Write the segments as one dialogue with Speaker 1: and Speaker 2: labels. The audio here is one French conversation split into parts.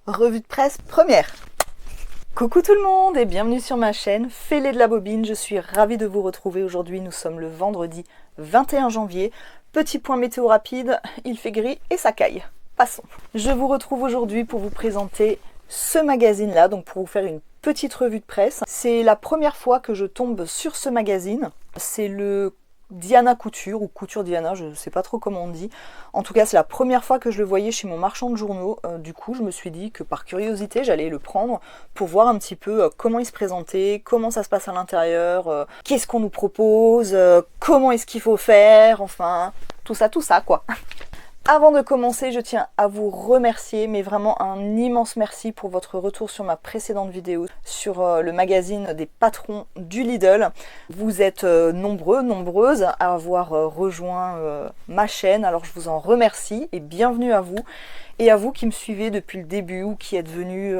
Speaker 1: Revue de presse première. Coucou tout le monde et bienvenue sur ma chaîne Fêlé de la Bobine. Je suis ravie de vous retrouver aujourd'hui. Nous sommes le vendredi 21 janvier. Petit point météo rapide, il fait gris et ça caille. Passons. Je vous retrouve aujourd'hui pour vous présenter ce magazine-là, donc pour vous faire une petite revue de presse. C'est la première fois que je tombe sur ce magazine. C'est le Diana Couture ou Couture Diana, je ne sais pas trop comment on dit. En tout cas, c'est la première fois que je le voyais chez mon marchand de journaux. Du coup, je me suis dit que par curiosité, j'allais le prendre pour voir un petit peu comment il se présentait, comment ça se passe à l'intérieur, qu'est-ce qu'on nous propose, comment est-ce qu'il faut faire, enfin, tout ça quoi. Avant de commencer, je tiens à vous remercier, mais vraiment un immense merci pour votre retour sur ma précédente vidéo sur le magazine des patrons du Lidl. Vous êtes nombreux, nombreuses à avoir rejoint ma chaîne, alors je vous en remercie et bienvenue à vous. Et à vous qui me suivez depuis le début ou qui êtes venus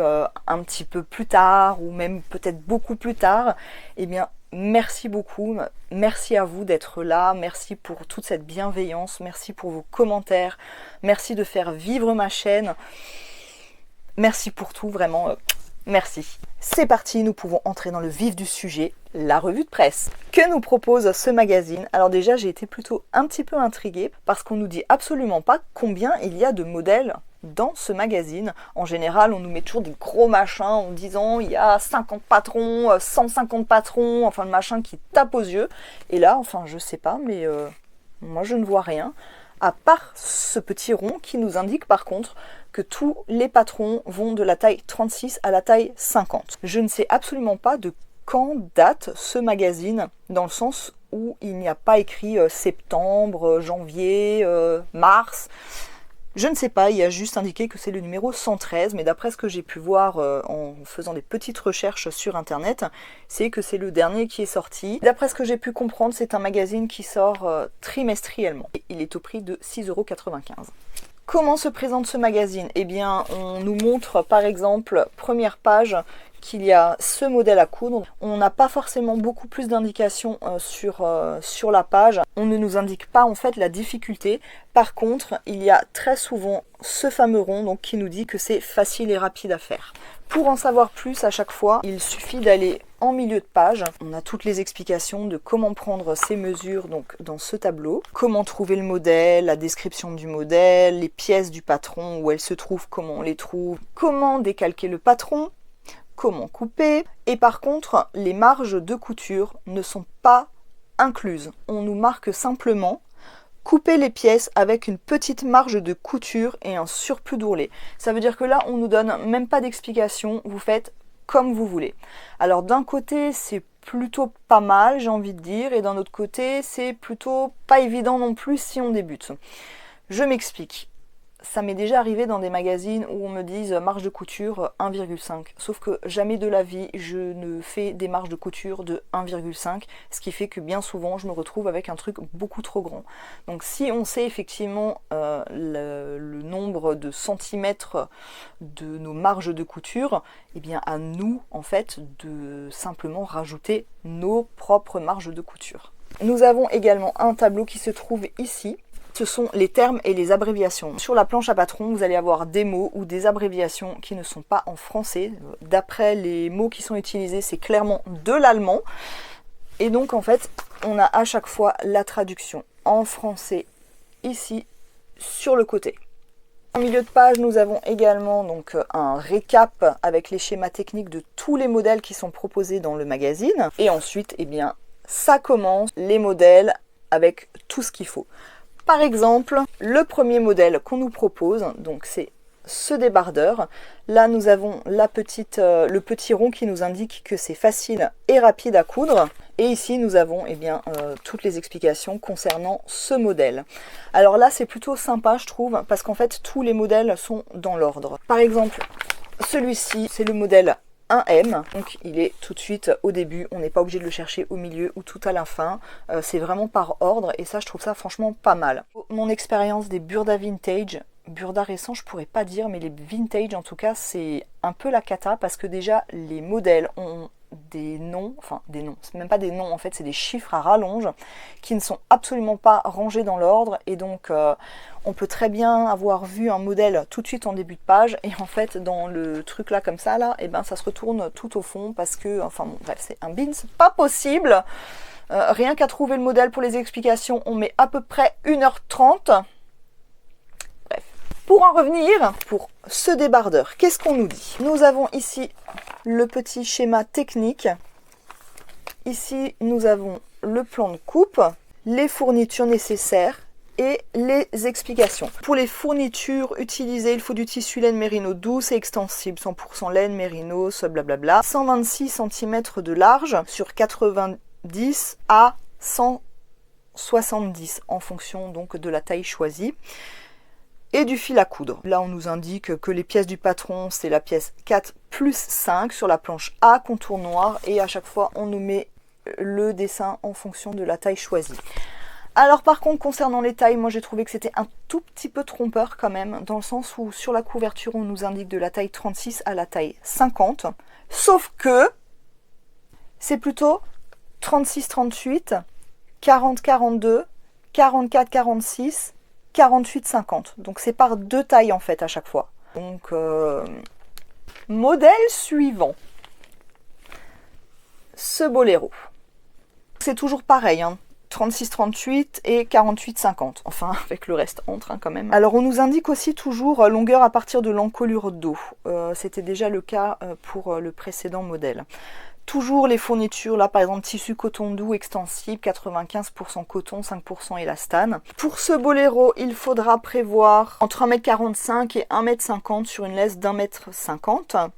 Speaker 1: un petit peu plus tard ou même peut-être beaucoup plus tard, eh bien merci beaucoup, merci à vous d'être là, merci pour toute cette bienveillance, merci pour vos commentaires, merci de faire vivre ma chaîne, merci pour tout, vraiment, merci. C'est parti, nous pouvons entrer dans le vif du sujet, la revue de presse. Que nous propose ce magazine? Alors déjà, j'ai été plutôt un petit peu intriguée parce qu'on nous dit absolument pas combien il y a de modèles dans ce magazine. En général, on nous met toujours des gros machins en disant il y a 50 patrons, 150 patrons, enfin le machin qui tape aux yeux. Et là, enfin je sais pas, mais moi je ne vois rien. À part ce petit rond qui nous indique par contre que tous les patrons vont de la taille 36 à la taille 50. Je ne sais absolument pas de quand date ce magazine, dans le sens où il n'y a pas écrit septembre, janvier, mars. Je ne sais pas, il y a juste indiqué que c'est le numéro 113, mais d'après ce que j'ai pu voir en faisant des petites recherches sur internet, c'est que c'est le dernier qui est sorti. D'après ce que j'ai pu comprendre, c'est un magazine qui sort trimestriellement. Il est au prix de 6,95 €. Comment se présente ce magazine? Eh bien, on nous montre par exemple, première page, qu'il y a ce modèle à coudre. On n'a pas forcément beaucoup plus d'indications sur la page. On ne nous indique pas en fait la difficulté. Par contre, il y a très souvent ce fameux rond donc, qui nous dit que c'est facile et rapide à faire. Pour en savoir plus à chaque fois, il suffit d'aller en milieu de page. On a toutes les explications de comment prendre ces mesures donc, dans ce tableau, comment trouver le modèle, la description du modèle, les pièces du patron, où elles se trouvent, comment on les trouve, comment décalquer le patron, comment couper. Et par contre, les marges de couture ne sont pas incluses. On nous marque simplement couper les pièces avec une petite marge de couture et un surplus d'ourlet. Ça veut dire que là, on nous donne même pas d'explication, vous faites comme vous voulez. Alors d'un côté, c'est plutôt pas mal, j'ai envie de dire, et d'un autre côté, c'est plutôt pas évident non plus si on débute. Je m'explique. Ça m'est déjà arrivé dans des magazines où on me dise marge de couture 1,5. Sauf que jamais de la vie je ne fais des marges de couture de 1,5. Ce qui fait que bien souvent je me retrouve avec un truc beaucoup trop grand. Donc si on sait effectivement le nombre de centimètres de nos marges de couture, eh bien à nous en fait de simplement rajouter nos propres marges de couture. Nous avons également un tableau qui se trouve ici. Ce sont les termes et les abréviations. Sur la planche à patron, vous allez avoir des mots ou des abréviations qui ne sont pas en français. D'après les mots qui sont utilisés, c'est clairement de l'allemand. Et donc, en fait, on a à chaque fois la traduction en français ici, sur le côté. En milieu de page, nous avons également donc un récap avec les schémas techniques de tous les modèles qui sont proposés dans le magazine. Et ensuite, eh bien, ça commence les modèles avec tout ce qu'il faut. Par exemple, le premier modèle qu'on nous propose, donc c'est ce débardeur. Là, nous avons le petit rond qui nous indique que c'est facile et rapide à coudre. Et ici, nous avons eh bien, toutes les explications concernant ce modèle. Alors là, c'est plutôt sympa, je trouve, parce qu'en fait, tous les modèles sont dans l'ordre. Par exemple, celui-ci, c'est le modèle 1M, donc il est tout de suite au début, on n'est pas obligé de le chercher au milieu ou tout à la fin, c'est vraiment par ordre et ça je trouve ça franchement pas mal. Mon expérience des Burda Vintage, Burda récent je pourrais pas dire, mais les Vintage en tout cas c'est un peu la cata parce que déjà les modèles ont des noms, enfin des noms, c'est même pas des noms en fait, c'est des chiffres à rallonge qui ne sont absolument pas rangés dans l'ordre, et donc on peut très bien avoir vu un modèle tout de suite en début de page, et en fait dans le truc là comme ça là, et ben ça se retourne tout au fond parce que, enfin bon bref, c'est un bin, c'est pas possible. Rien qu'à trouver le modèle pour les explications, on met à peu près 1h30. Bref. Pour en revenir, pour ce débardeur, qu'est-ce qu'on nous dit? Nous avons ici le petit schéma technique. Ici, nous avons le plan de coupe, les fournitures nécessaires et les explications. Pour les fournitures utilisées, il faut du tissu laine mérino douce et extensible, 100% laine mérino, ce blablabla. 126 cm de large sur 90 à 170 en fonction donc de la taille choisie. Et du fil à coudre. Là, on nous indique que les pièces du patron, c'est la pièce 4 plus 5 sur la planche A, contour noir, et à chaque fois, on nous met le dessin en fonction de la taille choisie. Alors par contre, concernant les tailles, moi j'ai trouvé que c'était un tout petit peu trompeur quand même, dans le sens où sur la couverture, on nous indique de la taille 36 à la taille 50, sauf que c'est plutôt 36-38, 40-42, 44-46, 48-50. Donc c'est par 2 tailles en fait à chaque fois. Donc modèle suivant. Ce boléro. C'est toujours pareil, hein, 36-38 et 48-50. Enfin avec le reste entre quand même. Alors on nous indique aussi toujours longueur à partir de l'encolure dos. C'était déjà le cas pour le précédent modèle. Toujours les fournitures, là par exemple tissu coton doux extensible, 95% coton, 5% élastane. Pour ce boléro, il faudra prévoir entre 1m45 et 1m50 sur une laisse d'1m50.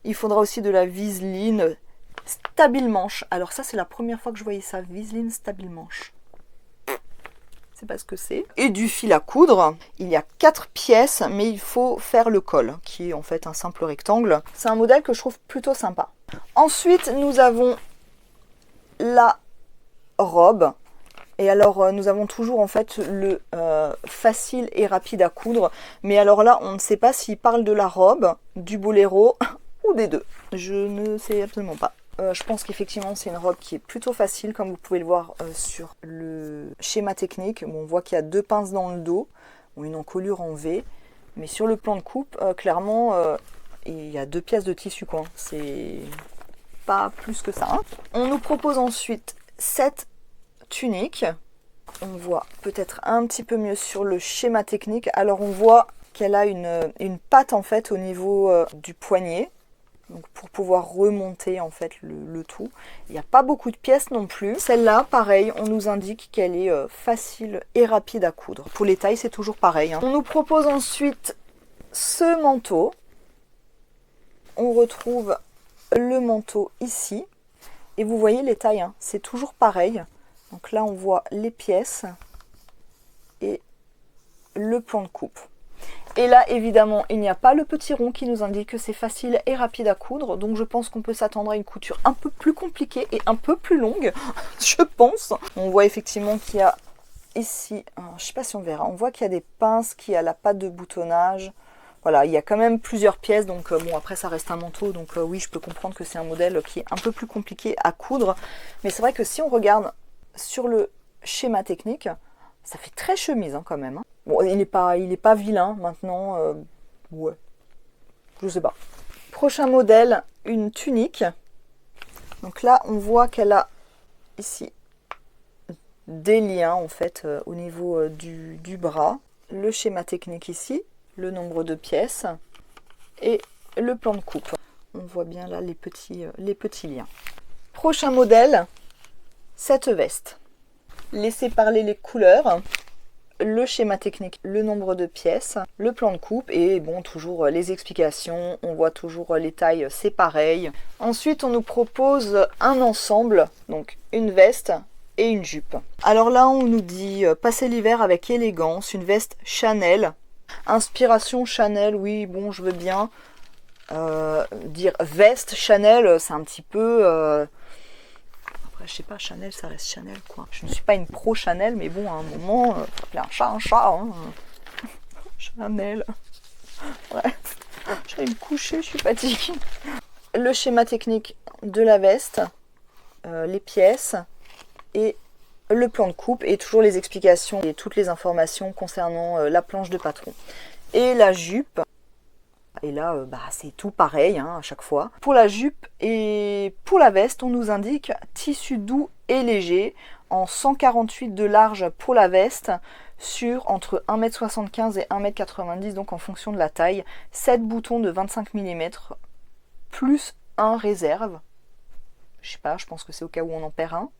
Speaker 1: Il faudra aussi de la viseline stabile manche. Alors ça c'est la première fois que je voyais ça, viseline stabile manche. C'est pas ce que c'est. Et du fil à coudre. Il y a 4 pièces, mais il faut faire le col, qui est en fait un simple rectangle. C'est un modèle que je trouve plutôt sympa. Ensuite, nous avons la robe. Et alors, nous avons toujours en fait le facile et rapide à coudre. Mais alors là, on ne sait pas s'il parle de la robe, du boléro ou des deux. Je ne sais absolument pas. Je pense qu'effectivement c'est une robe qui est plutôt facile, comme vous pouvez le voir sur le schéma technique. Bon, on voit qu'il y a 2 pinces dans le dos, une encolure en V, mais sur le plan de coupe, clairement, il y a 2 pièces de tissu, quoi. C'est pas plus que ça. Hein. On nous propose ensuite cette tunique. On voit peut-être un petit peu mieux sur le schéma technique. Alors on voit qu'elle a une patte en fait au niveau du poignet. Donc pour pouvoir remonter en fait le tout. Il n'y a pas beaucoup de pièces non plus. Celle-là, pareil, on nous indique qu'elle est facile et rapide à coudre. Pour les tailles, c'est toujours pareil. Hein. On nous propose ensuite ce manteau. On retrouve le manteau ici. Et vous voyez les tailles, hein, c'est toujours pareil. Donc là, on voit les pièces et le plan de coupe. Et là, évidemment, il n'y a pas le petit rond qui nous indique que c'est facile et rapide à coudre. Donc je pense qu'on peut s'attendre à une couture un peu plus compliquée et un peu plus longue, je pense. On voit effectivement qu'il y a ici, je ne sais pas si on verra, on voit qu'il y a des pinces, qu'il y a la patte de boutonnage. Voilà, il y a quand même plusieurs pièces. Donc bon, après ça reste un manteau. Donc oui, je peux comprendre que c'est un modèle qui est un peu plus compliqué à coudre. Mais c'est vrai que si on regarde sur le schéma technique, ça fait très chemise hein, quand même. Hein. Bon, il est pas vilain maintenant. Ouais, je sais pas. Prochain modèle, une tunique. Donc là, on voit qu'elle a ici des liens en fait au niveau du bras. Le schéma technique ici, le nombre de pièces et le plan de coupe. On voit bien là les petits liens. Prochain modèle, cette veste. Laissez parler les couleurs. Le schéma technique, le nombre de pièces, le plan de coupe et bon, toujours les explications. On voit toujours les tailles, c'est pareil. Ensuite, on nous propose un ensemble, donc une veste et une jupe. Alors là, on nous dit passer l'hiver avec élégance, une veste Chanel. Inspiration Chanel, oui, bon, je veux bien. Dire veste Chanel, c'est un petit peu... je sais pas, Chanel, ça reste Chanel, quoi. Je ne suis pas une pro Chanel, mais bon, à un moment, faut appeler un chat, hein. Chanel. Ouais. J'allais me coucher, je suis fatiguée. Le schéma technique, de la veste, les pièces et le plan de coupe et toujours les explications et toutes les informations concernant la planche de patron. Et la jupe, et là c'est tout pareil hein, à chaque fois. Pour la jupe et pour la veste, on nous indique tissu doux et léger en 148 de large pour la veste sur entre 1,75 m et 1,90 m, donc en fonction de la taille. 7 boutons de 25 mm plus un réserve. Je sais pas, je pense que c'est au cas où on en perd un.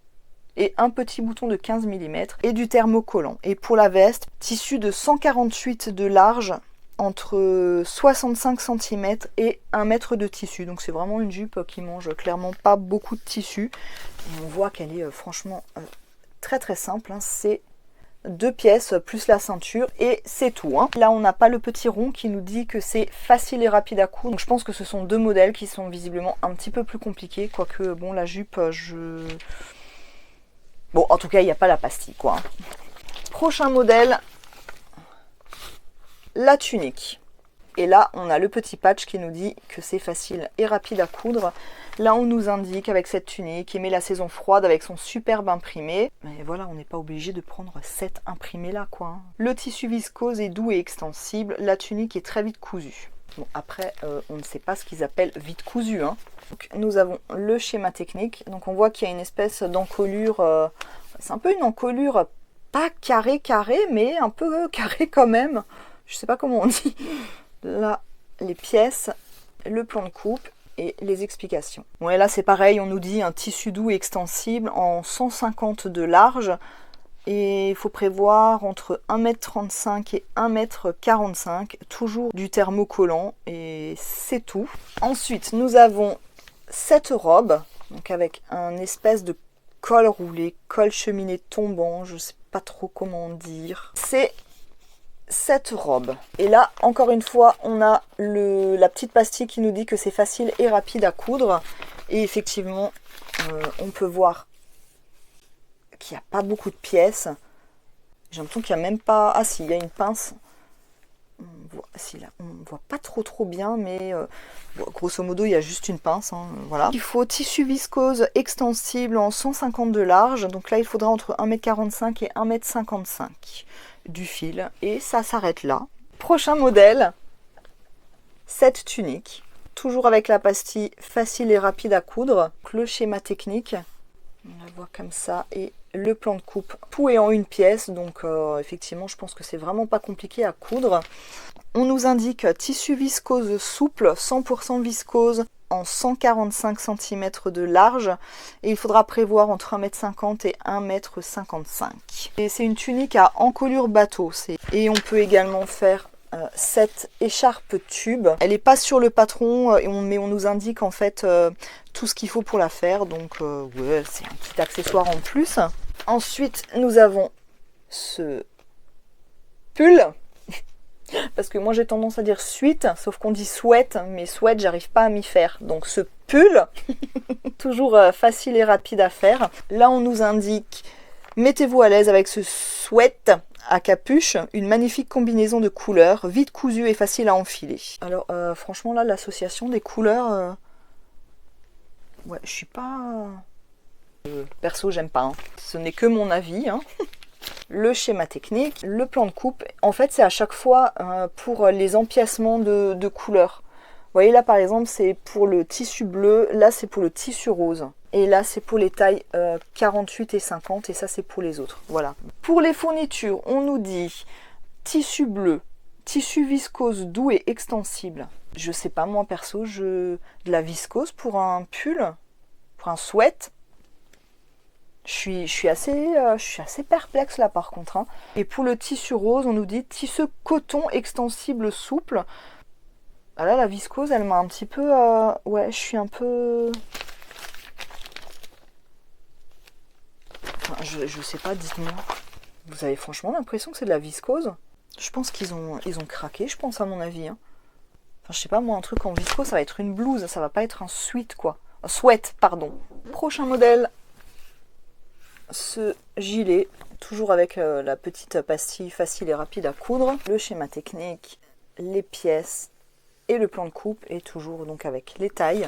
Speaker 1: Et un petit bouton de 15 mm et du thermocollant. Et pour la veste, tissu de 148 de large entre 65 cm et 1 mètre de tissu. Donc c'est vraiment une jupe qui mange clairement pas beaucoup de tissu. Et on voit qu'elle est franchement très très simple. Hein. C'est 2 pièces plus la ceinture et c'est tout. Hein. Là on n'a pas le petit rond qui nous dit que c'est facile et rapide à coudre. Donc je pense que ce sont deux modèles qui sont visiblement un petit peu plus compliqués. Quoique bon la jupe Bon, en tout cas, il n'y a pas la pastille, quoi. Prochain modèle, la tunique. Et là, on a le petit patch qui nous dit que c'est facile et rapide à coudre. Là, on nous indique avec cette tunique, aimer la saison froide avec son superbe imprimé. Mais voilà, on n'est pas obligé de prendre cet imprimé-là, quoi. Le tissu viscose est doux et extensible. La tunique est très vite cousue. Bon, après, on ne sait pas ce qu'ils appellent vite cousu. Hein. Donc, nous avons le schéma technique. Donc, on voit qu'il y a une espèce d'encolure. C'est un peu une encolure, pas carré, mais un peu carré quand même. Je ne sais pas comment on dit. Là, les pièces, le plan de coupe et les explications. Bon, et là, c'est pareil. On nous dit un tissu doux et extensible en 150 de large. Et il faut prévoir entre 1,35 m et 1,45 m, toujours du thermocollant et c'est tout. Ensuite, nous avons cette robe, donc avec un espèce de col roulé, col cheminé tombant, je ne sais pas trop comment dire. C'est cette robe. Et là, encore une fois, on a la petite pastille qui nous dit que c'est facile et rapide à coudre. Et effectivement, on peut voir qu'il n'y a pas beaucoup de pièces. J'ai l'impression qu'il n'y a même pas... Ah si, il y a une pince. On voit pas trop bien, mais grosso modo, il y a juste une pince. Hein, voilà. Il faut tissu viscose extensible en 150 de large. Donc là, il faudra entre 1,45 m et 1,55 m du fil. Et ça s'arrête là. Prochain modèle, cette tunique. Toujours avec la pastille facile et rapide à coudre. Donc, le schéma technique. On la voit comme ça. Et le plan de coupe, tout est en une pièce, donc effectivement je pense que c'est vraiment pas compliqué à coudre. On nous indique tissu viscose souple, 100% viscose en 145 cm de large et il faudra prévoir entre 1,50 m et 1,55 m. Et c'est une tunique à encolure bateau et on peut également faire cette écharpe tube. Elle n'est pas sur le patron, mais on nous indique en fait tout ce qu'il faut pour la faire. Donc ouais, c'est un petit accessoire en plus. Ensuite, nous avons ce pull. Parce que moi j'ai tendance à dire suite, sauf qu'on dit sweat, mais sweat j'arrive pas à m'y faire. Donc ce pull, toujours facile et rapide à faire. Là on nous indique, mettez-vous à l'aise avec ce sweat à capuche, une magnifique combinaison de couleurs, vite cousue et facile à enfiler. Alors franchement là l'association des couleurs, ouais je suis pas... perso j'aime pas, hein. Ce n'est que mon avis. Hein. Le schéma technique, le plan de coupe, en fait c'est à chaque fois pour les empiècements de couleurs. Vous voyez là par exemple c'est pour le tissu bleu, là c'est pour le tissu rose. Et là c'est pour les tailles 48 et 50 et ça c'est pour les autres. Voilà. Pour les fournitures, on nous dit tissu bleu, tissu viscose doux et extensible. Je sais pas moi perso, de la viscose pour un pull, pour un sweat. Je suis assez perplexe là par contre. Hein. Et pour le tissu rose, on nous dit tissu coton extensible souple. Ah là, la viscose, elle m'a un petit peu... ouais, je suis un peu... Enfin, je sais pas, dites-moi. Vous avez franchement l'impression que c'est de la viscose? Je pense qu'ils ont craqué, je pense à mon avis. Hein. Enfin, je sais pas, moi, un truc en viscose, ça va être une blouse. Ça va pas être un sweat, quoi. Un sweat, pardon. Prochain modèle. Ce gilet, toujours avec la petite pastille facile et rapide à coudre, le schéma technique, les pièces et le plan de coupe, et toujours donc avec les tailles.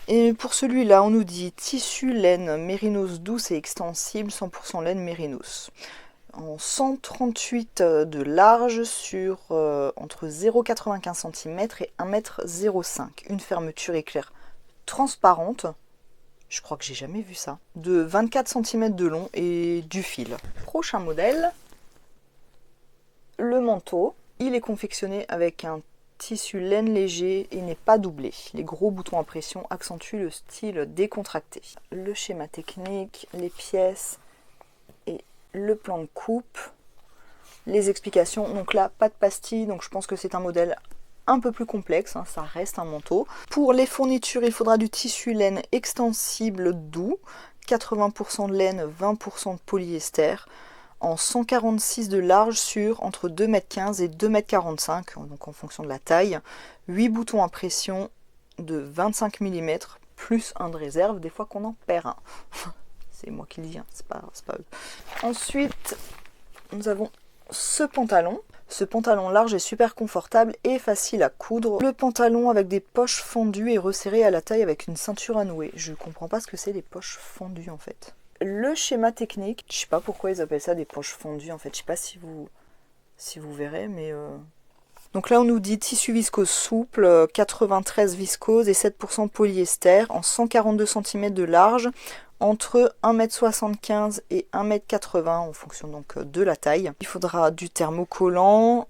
Speaker 1: Et pour celui-là, on nous dit tissu laine mérinos douce et extensible, 100% laine mérinos. En 138 de large sur entre 0,95 cm et 1,05 m. Une fermeture éclair transparente. Je crois que j'ai jamais vu ça. De 24 cm de long et du fil. Prochain modèle. Le manteau. Il est confectionné avec un tissu laine léger et n'est pas doublé. Les gros boutons à pression accentuent le style décontracté. Le schéma technique, les pièces et le plan de coupe. Les explications. Donc là, pas de pastille, donc je pense que c'est un modèle un peu plus complexe, hein, ça reste un manteau. Pour les fournitures, il faudra du tissu laine extensible doux, 80% de laine, 20% de polyester, en 146 de large sur entre 2,15 m et 2,45 m, donc en fonction de la taille. 8 boutons à pression de 25 mm, plus un de réserve, des fois qu'on en perd un. C'est moi qui le dis, hein, c'est pas eux. Ensuite, nous avons ce pantalon. Ce pantalon large est super confortable et facile à coudre. Le pantalon avec des poches fendues et resserré à la taille avec une ceinture à nouer. Je comprends pas ce que c'est des poches fendues en fait. Le schéma technique, je sais pas pourquoi ils appellent ça des poches fendues en fait. Je sais pas si vous verrez, mais... Donc là on nous dit tissu viscose souple, 93 viscose et 7% polyester en 142 cm de large, entre 1,75 m et 1,80 m en fonction donc de la taille. Il faudra du thermocollant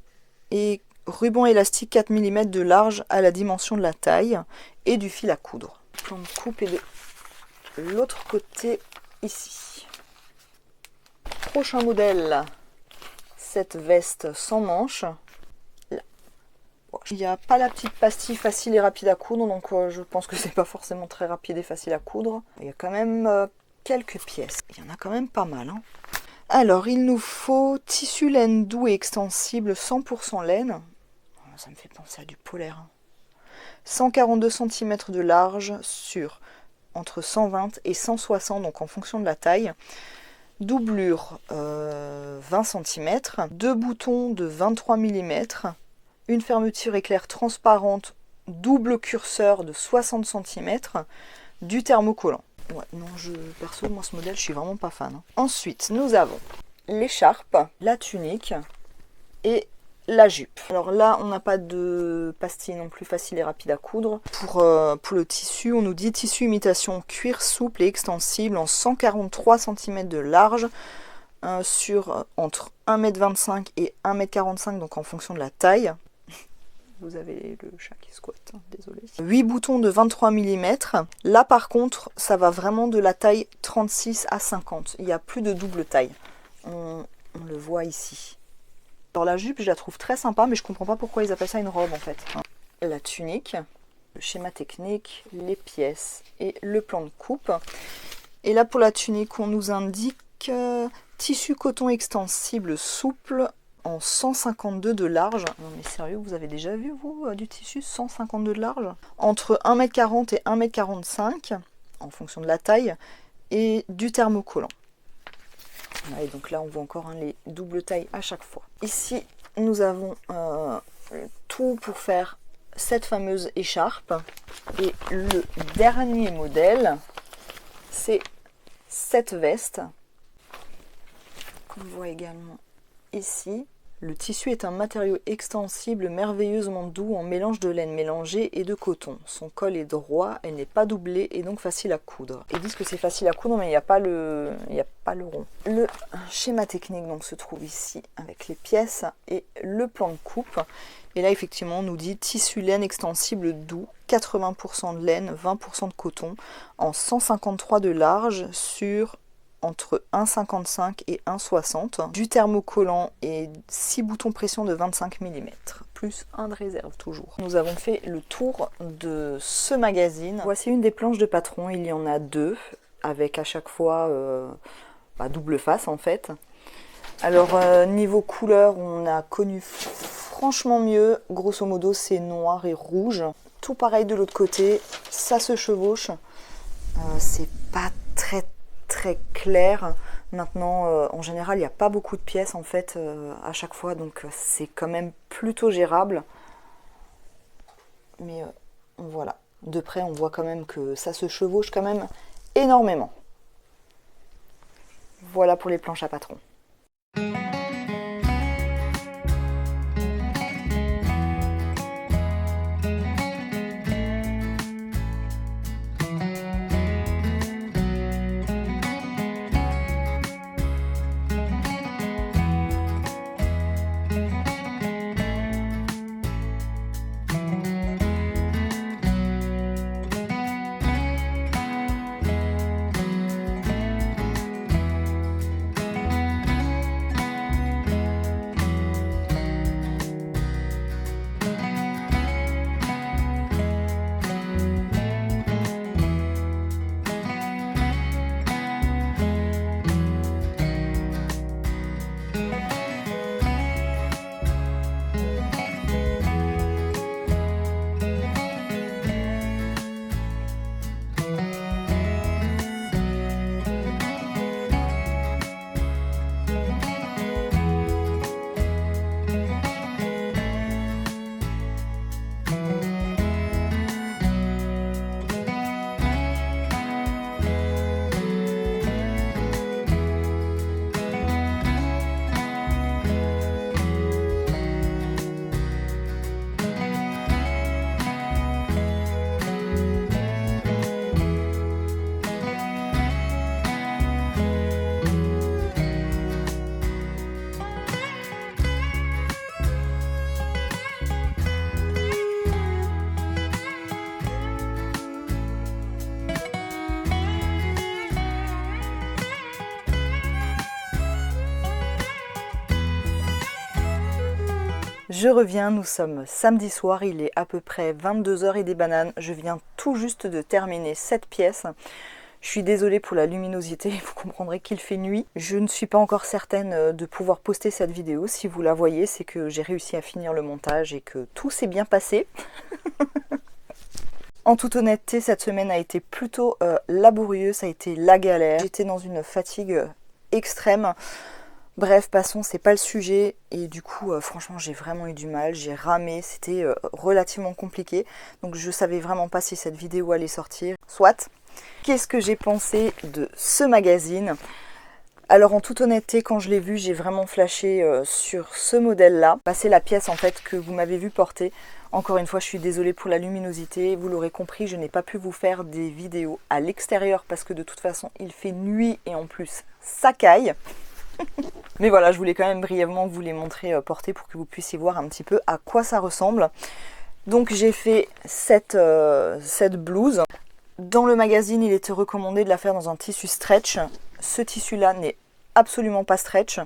Speaker 1: et ruban élastique 4 mm de large à la dimension de la taille et du fil à coudre. Le plan de coupe est de l'autre côté ici. Prochain modèle, cette veste sans manches. Il n'y a pas la petite pastille facile et rapide à coudre, donc je pense que c'est pas forcément très rapide et facile à coudre. Il y a quand même quelques pièces. Il y en a quand même pas mal. Hein. Alors, il nous faut tissu laine doux et extensible, 100% laine. Ça me fait penser à du polaire. Hein. 142 cm de large sur entre 120 et 160, donc en fonction de la taille. Doublure 20 cm. 2 boutons de 23 mm. Une fermeture éclair transparente, double curseur de 60 cm, du thermocollant. Ouais, non, perso, moi ce modèle, je suis vraiment pas fan. Hein. Ensuite, nous avons l'écharpe, la tunique et la jupe. Alors là, on n'a pas de pastille non plus facile et rapide à coudre. Pour le tissu, on nous dit tissu imitation cuir souple et extensible en 143 cm de large, sur entre 1,25 m et 1,45 m, donc en fonction de la taille. Vous avez le chat qui squatte, hein, désolé. 8 boutons de 23 mm. Là par contre, ça va vraiment de la taille 36 à 50. Il n'y a plus de double taille. On le voit ici. Alors la jupe, je la trouve très sympa, mais je comprends pas pourquoi ils appellent ça une robe en fait. La tunique, le schéma technique, les pièces et le plan de coupe. Et là pour la tunique, on nous indique tissu coton extensible souple, en 152 de large. Non mais sérieux, vous avez déjà vu vous du tissu 152 de large? Entre 1,40 m et 1,45 m en fonction de la taille et du thermocollant. Et donc là on voit encore hein, les doubles tailles à chaque fois. Ici nous avons tout pour faire cette fameuse écharpe. Et le dernier modèle, c'est cette veste qu'on voit également ici. Le tissu est un matériau extensible merveilleusement doux en mélange de laine mélangée et de coton. Son col est droit, elle n'est pas doublée et donc facile à coudre. Ils disent que c'est facile à coudre mais il n'y a pas le rond. Le schéma technique donc se trouve ici avec les pièces et le plan de coupe. Et là effectivement on nous dit tissu laine extensible doux, 80% de laine, 20% de coton, en 153 de large sur entre 1,55 et 1,60, du thermocollant et 6 boutons pression de 25 mm, plus un de réserve toujours. Nous avons fait le tour de ce magazine. Voici une des planches de patron, il y en a deux, avec à chaque fois double face en fait. Alors niveau couleur, on a connu franchement mieux, grosso modo c'est noir et rouge. Tout pareil de l'autre côté, ça se chevauche, c'est pas très clair. Maintenant, en général, il n'y a pas beaucoup de pièces en fait à chaque fois, donc c'est quand même plutôt gérable. Mais voilà. de près on voit quand même que ça se chevauche quand même énormément. Voilà pour les planches à patron. Je reviens, nous sommes samedi soir, il est à peu près 22h et des bananes. Je viens tout juste de terminer cette pièce. Je suis désolée pour la luminosité, vous comprendrez qu'il fait nuit. Je ne suis pas encore certaine de pouvoir poster cette vidéo. Si vous la voyez, c'est que j'ai réussi à finir le montage et que tout s'est bien passé. En toute honnêteté, cette semaine a été plutôt laborieuse, ça a été la galère. J'étais dans une fatigue extrême. Bref, passons, c'est pas le sujet. Et du coup, franchement, j'ai vraiment eu du mal. J'ai ramé, c'était relativement compliqué. Donc je savais vraiment pas si cette vidéo allait sortir. Soit. Qu'est-ce que j'ai pensé de ce magazine? Alors en toute honnêteté, quand je l'ai vu, j'ai vraiment flashé sur ce modèle-là. C'est la pièce en fait que vous m'avez vu porter. Encore une fois, je suis désolée pour la luminosité. Vous l'aurez compris, je n'ai pas pu vous faire des vidéos à l'extérieur parce que de toute façon, il fait nuit et en plus, ça caille. Mais voilà, je voulais quand même brièvement vous les montrer porter pour que vous puissiez voir un petit peu à quoi ça ressemble. Donc j'ai fait cette blouse. Dans le magazine, il était recommandé de la faire dans un tissu stretch. Ce tissu-là n'est absolument pas stretch.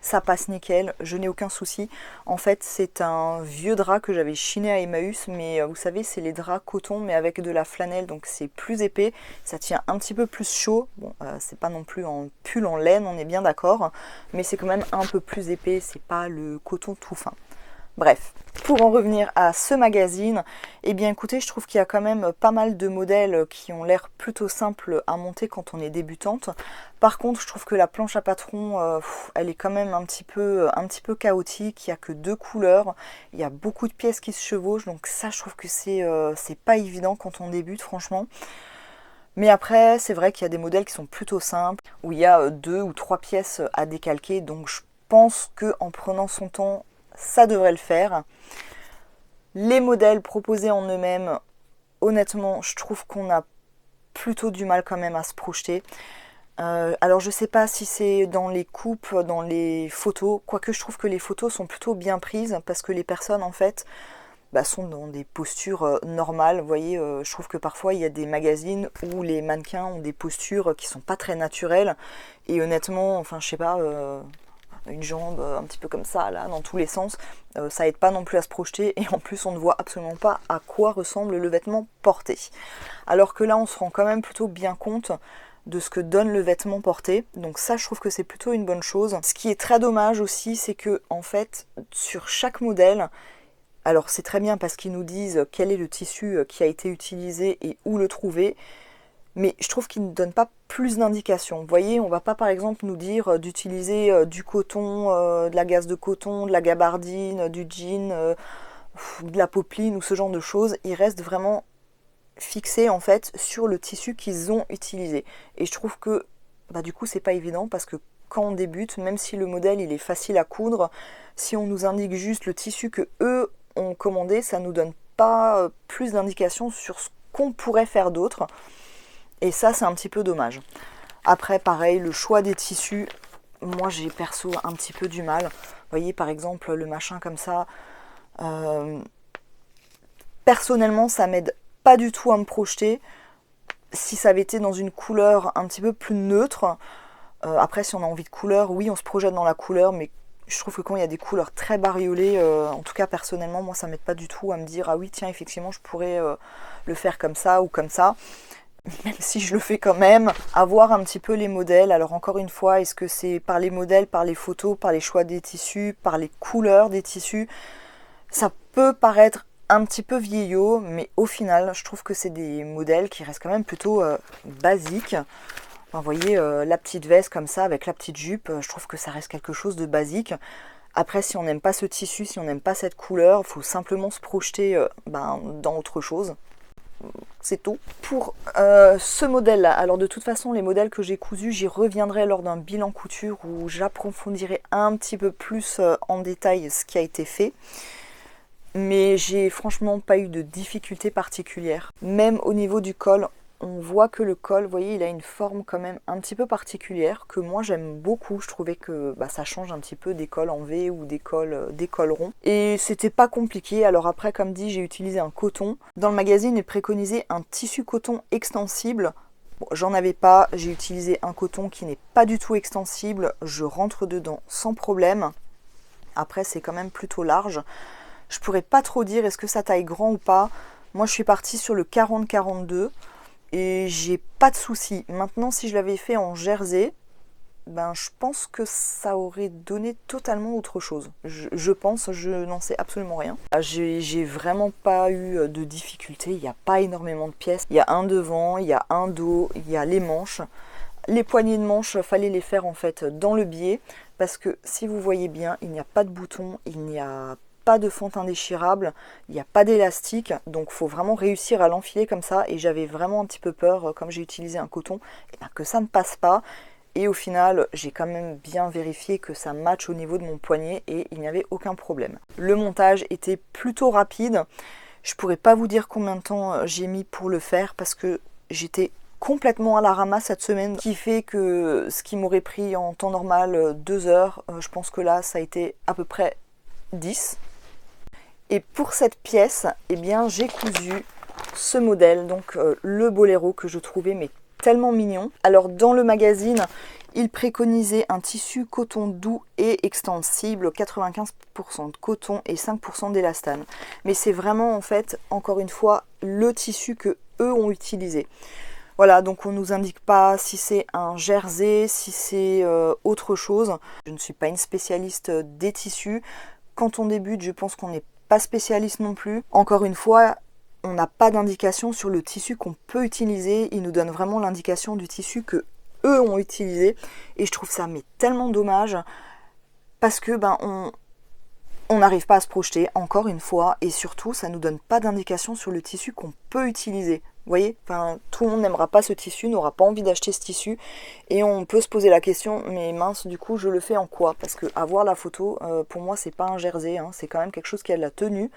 Speaker 1: Ça passe nickel, je n'ai aucun souci. En fait, c'est un vieux drap que j'avais chiné à Emmaüs, mais vous savez, c'est les draps coton, mais avec de la flanelle, donc c'est plus épais. Ça tient un petit peu plus chaud. Bon, c'est pas non plus en pull en laine, on est bien d'accord, mais c'est quand même un peu plus épais, c'est pas le coton tout fin. Bref, pour en revenir à ce magazine, eh bien écoutez, je trouve qu'il y a quand même pas mal de modèles qui ont l'air plutôt simples à monter quand on est débutante. Par contre, je trouve que la planche à patron, elle est quand même un petit peu chaotique. Il n'y a que 2 couleurs, il y a beaucoup de pièces qui se chevauchent, donc ça je trouve que c'est pas évident quand on débute franchement. Mais après, c'est vrai qu'il y a des modèles qui sont plutôt simples, où il y a 2 ou 3 pièces à décalquer, donc je pense qu'en prenant son temps, ça devrait le faire. Les modèles proposés en eux-mêmes, honnêtement, je trouve qu'on a plutôt du mal quand même à se projeter. Alors je sais pas si c'est dans les coupes, dans les photos, quoique je trouve que les photos sont plutôt bien prises parce que les personnes en fait sont dans des postures normales. Vous voyez, je trouve que parfois il y a des magazines où les mannequins ont des postures qui sont pas très naturelles et honnêtement, enfin je sais pas, une jambe un petit peu comme ça là dans tous les sens, ça aide pas non plus à se projeter et en plus on ne voit absolument pas à quoi ressemble le vêtement porté. Alors que là on se rend quand même plutôt bien compte de ce que donne le vêtement porté, donc ça je trouve que c'est plutôt une bonne chose. Ce qui est très dommage aussi, c'est que en fait sur chaque modèle, alors c'est très bien parce qu'ils nous disent quel est le tissu qui a été utilisé et où le trouver, mais je trouve qu'ils ne donnent pas plus d'indications. Vous voyez, on ne va pas par exemple nous dire d'utiliser du coton, de la gaze de coton, de la gabardine, du jean, de la popeline ou ce genre de choses. Il reste vraiment fixés en fait sur le tissu qu'ils ont utilisé. Et je trouve que du coup c'est pas évident parce que quand on débute, même si le modèle il est facile à coudre, si on nous indique juste le tissu que eux ont commandé, ça nous donne pas plus d'indications sur ce qu'on pourrait faire d'autre. Et ça c'est un petit peu dommage. Après pareil, le choix des tissus, moi j'ai perso un petit peu du mal. Vous voyez par exemple le machin comme ça, personnellement ça m'aide pas du tout à me projeter. Si ça avait été dans une couleur un petit peu plus neutre, après si on a envie de couleur, oui on se projette dans la couleur, mais je trouve que quand il y a des couleurs très bariolées, en tout cas personnellement moi ça m'aide pas du tout à me dire ah oui tiens effectivement je pourrais le faire comme ça ou comme ça, même si je le fais quand même, à voir un petit peu les modèles. Alors encore une fois, est-ce que c'est par les modèles, par les photos, par les choix des tissus, par les couleurs des tissus? Ça peut paraître un petit peu vieillot, mais au final, je trouve que c'est des modèles qui restent quand même plutôt basiques. Enfin, vous voyez, la petite veste comme ça, avec la petite jupe, je trouve que ça reste quelque chose de basique. Après, si on n'aime pas ce tissu, si on n'aime pas cette couleur, il faut simplement se projeter dans autre chose. C'est tout. Pour ce modèle-là, alors de toute façon, les modèles que j'ai cousus, j'y reviendrai lors d'un bilan couture où j'approfondirai un petit peu plus en détail ce qui a été fait. Mais j'ai franchement pas eu de difficultés particulières. Même au niveau du col, on voit que le col, vous voyez, il a une forme quand même un petit peu particulière que moi j'aime beaucoup. Je trouvais que ça change un petit peu des cols en V ou des cols ronds. Et c'était pas compliqué. Alors après, comme dit, j'ai utilisé un coton. Dans le magazine, il préconisait un tissu coton extensible. Bon, j'en avais pas. J'ai utilisé un coton qui n'est pas du tout extensible. Je rentre dedans sans problème. Après, c'est quand même plutôt large. Je pourrais pas trop dire est-ce que ça taille grand ou pas. Moi je suis partie sur le 40-42 et j'ai pas de soucis. Maintenant si je l'avais fait en jersey, je pense que ça aurait donné totalement autre chose. Je pense, je n'en sais absolument rien. J'ai vraiment pas eu de difficultés, il n'y a pas énormément de pièces. Il y a un devant, il y a un dos, il y a les manches. Les poignées de manches, fallait les faire en fait dans le biais parce que si vous voyez bien, il n'y a pas de bouton, il n'y a pas de fente indéchirable, il n'y a pas d'élastique, donc il faut vraiment réussir à l'enfiler comme ça, et j'avais vraiment un petit peu peur, comme j'ai utilisé un coton, que ça ne passe pas, et au final j'ai quand même bien vérifié que ça matche au niveau de mon poignet et il n'y avait aucun problème. Le montage était plutôt rapide, je pourrais pas vous dire combien de temps j'ai mis pour le faire parce que j'étais complètement à la ramasse cette semaine, qui fait que ce qui m'aurait pris en temps normal 2 heures, je pense que là ça a été à peu près 10. Et pour cette pièce, j'ai cousu ce modèle, donc le boléro que je trouvais mais tellement mignon. Alors dans le magazine, il préconisait un tissu coton doux et extensible, 95% de coton et 5% d'élastane. Mais c'est vraiment en fait, encore une fois, le tissu que eux ont utilisé. Voilà, donc on ne nous indique pas si c'est un jersey, si c'est autre chose. Je ne suis pas une spécialiste des tissus. Quand on débute, je pense qu'on n'est pas spécialiste non plus. Encore une fois, on n'a pas d'indication sur le tissu qu'on peut utiliser. Ils nous donnent vraiment l'indication du tissu que eux ont utilisé. Et je trouve ça tellement dommage parce que on n'arrive pas à se projeter, encore une fois. Et surtout, ça ne nous donne pas d'indication sur le tissu qu'on peut utiliser. Vous voyez, tout le monde n'aimera pas ce tissu, n'aura pas envie d'acheter ce tissu. Et on peut se poser la question, mais mince, du coup, je le fais en quoi? Parce que avoir la photo, pour moi, c'est pas un jersey, c'est quand même quelque chose qui a de la tenue.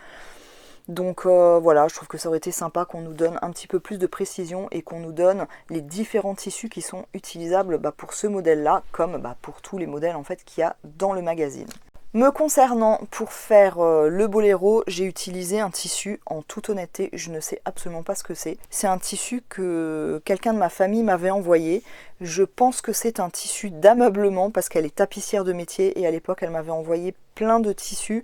Speaker 1: Donc voilà, je trouve que ça aurait été sympa qu'on nous donne un petit peu plus de précision et qu'on nous donne les différents tissus qui sont utilisables pour ce modèle-là, comme pour tous les modèles en fait qu'il y a dans le magazine. Me concernant, pour faire le boléro, j'ai utilisé un tissu, en toute honnêteté, je ne sais absolument pas ce que c'est. C'est un tissu que quelqu'un de ma famille m'avait envoyé. Je pense que c'est un tissu d'ameublement parce qu'elle est tapissière de métier et à l'époque elle m'avait envoyé plein de tissus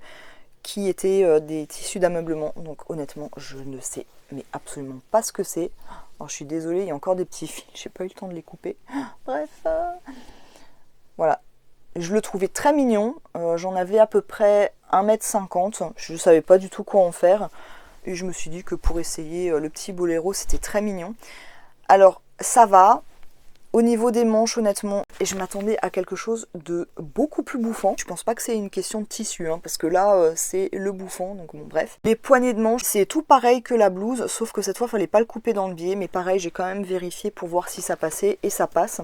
Speaker 1: qui étaient des tissus d'ameublement. Donc honnêtement, je ne sais mais absolument pas ce que c'est. Alors, je suis désolée, il y a encore des petits fils, j'ai pas eu le temps de les couper. Bref, voilà. Je le trouvais très mignon, j'en avais à peu près 1,50 m, je ne savais pas du tout quoi en faire. Et je me suis dit que pour essayer le petit boléro, c'était très mignon. Alors ça va, Au niveau des manches, honnêtement, et je m'attendais à quelque chose de beaucoup plus bouffant. Je pense pas que c'est une question de tissu, hein, parce que là, c'est le bouffant, donc bon, bref. Les poignées de manches, c'est tout pareil que la blouse, sauf que cette fois, il fallait pas le couper dans le biais, mais pareil, j'ai quand même vérifié pour voir si ça passait, et ça passe.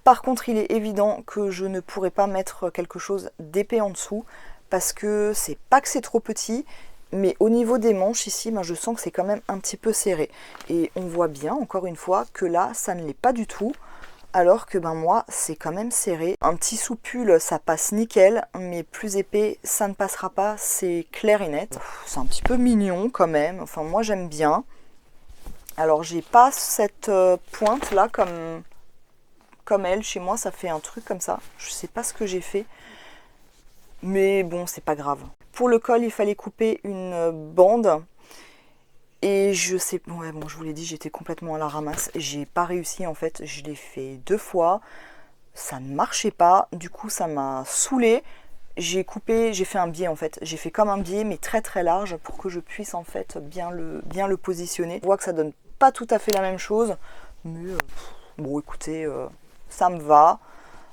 Speaker 1: Par contre, il est évident que je ne pourrais pas mettre quelque chose d'épais en dessous, parce que c'est pas que c'est trop petit, mais au niveau des manches ici, ben, je sens que c'est quand même un petit peu serré. Et on voit bien, encore une fois, que là, ça ne l'est pas du tout. Alors que ben moi, c'est quand même serré. Un petit sous-pull, ça passe nickel, mais plus épais, ça ne passera pas, c'est clair et net. C'est un petit peu mignon quand même, enfin moi j'aime bien. Alors j'ai pas cette pointe là comme elle, chez moi ça fait un truc comme ça. Je sais pas ce que j'ai fait, mais bon c'est pas grave. Pour le col, il fallait couper une bande. Et je sais, ouais, bon, je vous l'ai dit, j'étais complètement à la ramasse. J'ai pas réussi en fait, je l'ai fait 2 fois. Ça ne marchait pas, du coup ça m'a saoulée. J'ai coupé, j'ai fait un biais en fait. J'ai fait comme un biais mais très très large pour que je puisse en fait bien le positionner. On voit que ça donne pas tout à fait la même chose. Mais bon écoutez, ça me va.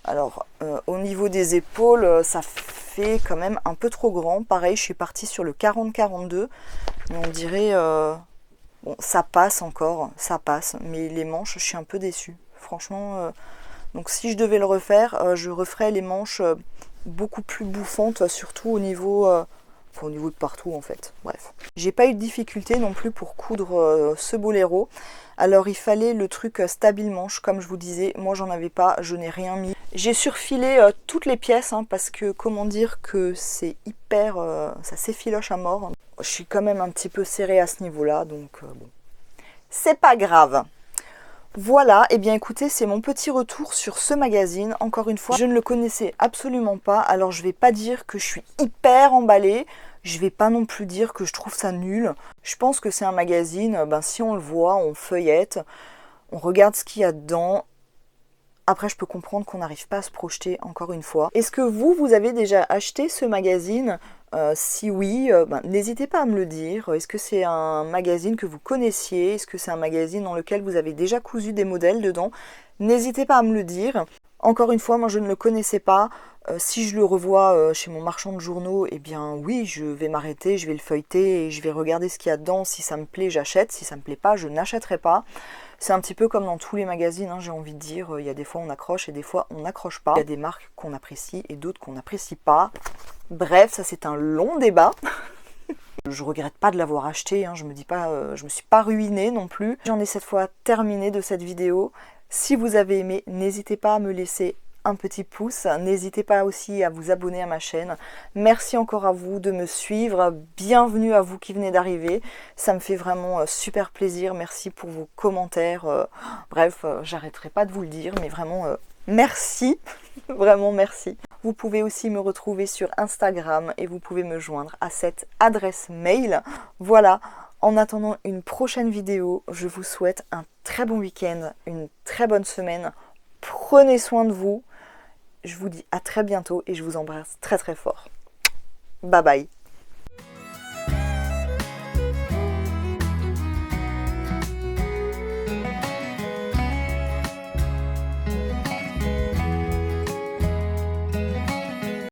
Speaker 1: Alors au niveau des épaules, ça fait quand même un peu trop grand. Pareil, je suis partie sur le 40-42. Mais on dirait, bon, ça passe encore, ça passe, mais les manches, je suis un peu déçue. Franchement, donc si je devais le refaire, je referais les manches beaucoup plus bouffantes, surtout au niveau de partout en fait. Bref. J'ai pas eu de difficulté non plus pour coudre ce boléro. Alors il fallait le truc stable manche, comme je vous disais, moi j'en avais pas, je n'ai rien mis. J'ai surfilé toutes les pièces, hein, parce que comment dire que c'est hyper, ça s'effiloche à mort. Je suis quand même un petit peu serrée à ce niveau-là, donc bon, c'est pas grave. Voilà, et bien écoutez, c'est mon petit retour sur ce magazine. Encore une fois, je ne le connaissais absolument pas, alors je vais pas dire que je suis hyper emballée, je vais pas non plus dire que je trouve ça nul. Je pense que c'est un magazine, ben, si on le voit, on feuillette, on regarde ce qu'il y a dedans. Après, je peux comprendre qu'on n'arrive pas à se projeter, encore une fois. Est-ce que vous avez déjà acheté ce magazine ? Si oui, ben, n'hésitez pas à me le dire. Est-ce que c'est un magazine que vous connaissiez? Est-ce que c'est un magazine dans lequel vous avez déjà cousu des modèles dedans? N'hésitez pas à me le dire. Encore une fois, moi je ne le connaissais pas. Si je le revois chez mon marchand de journaux, eh bien oui, je vais m'arrêter, je vais le feuilleter et je vais regarder ce qu'il y a dedans. Si ça me plaît, j'achète. Si ça me plaît pas, je n'achèterai pas. C'est un petit peu comme dans tous les magazines, hein, j'ai envie de dire. Il y a des fois on accroche et des fois on n'accroche pas. Il y a des marques qu'on apprécie et d'autres qu'on n'apprécie pas. Bref, ça c'est un long débat. Je regrette pas de l'avoir acheté, hein, je me suis pas ruinée non plus. J'en ai cette fois terminé de cette vidéo. Si vous avez aimé, n'hésitez pas à me laisser un petit pouce. N'hésitez pas aussi à vous abonner à ma chaîne. Merci encore à vous de me suivre. Bienvenue à vous qui venez d'arriver. Ça me fait vraiment super plaisir. Merci pour vos commentaires. Bref, j'arrêterai pas de vous le dire, mais vraiment merci. Vraiment merci. Vous pouvez aussi me retrouver sur Instagram et vous pouvez me joindre à cette adresse mail. Voilà. En attendant une prochaine vidéo, je vous souhaite un très bon week-end, une très bonne semaine. Prenez soin de vous. Je vous dis à très bientôt et je vous embrasse très très fort. Bye bye.